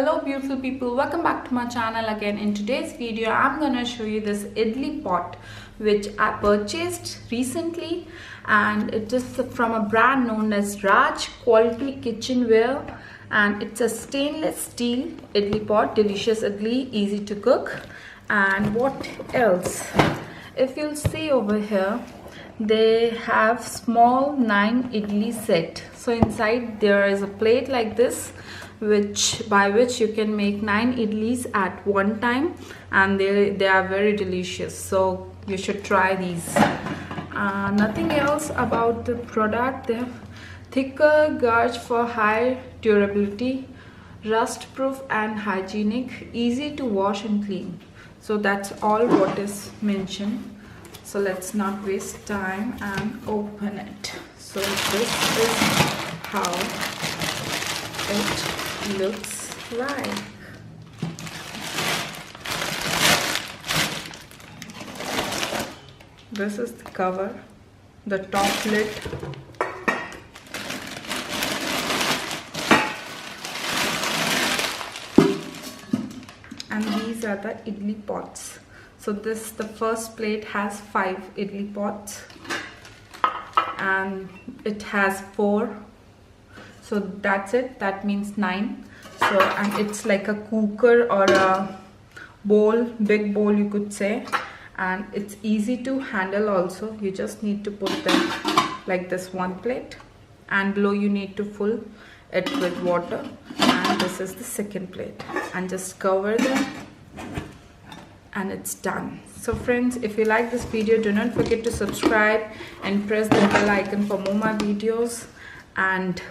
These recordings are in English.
Hello beautiful people, welcome back to my channel again. In today's video I'm gonna show you this idli pot which I purchased recently, and it is from a brand known as Raj Quality Kitchenware, and it's a stainless steel idli pot. Delicious idli, easy to cook. And what else, if you'll see over here, they have small 9 idli set. So inside there is a plate like this, by which you can make 9 idlis at one time, and they are very delicious, so you should try these. Nothing else about the product. They have thicker gauge for high durability, rust proof and hygienic, easy to wash and clean. So that's all what is mentioned. So let's not waste time and open it. So this is how it looks like. This is the cover, the top lid. And these are the idli pots. So the first plate has 5 idli pots, and it has 4. So that's it, that means 9. So, and it's like a cooker or a bowl, big bowl you could say, and it's easy to handle also. You just need to put them like this, one plate, and below you need to fill it with water, and this is the second plate, and just cover them and it's done. So friends, if you like this video, do not forget to subscribe and press the bell icon for more my videos, and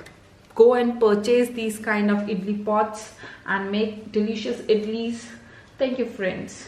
go and purchase these kind of idli pots and make delicious idlis. Thank you friends.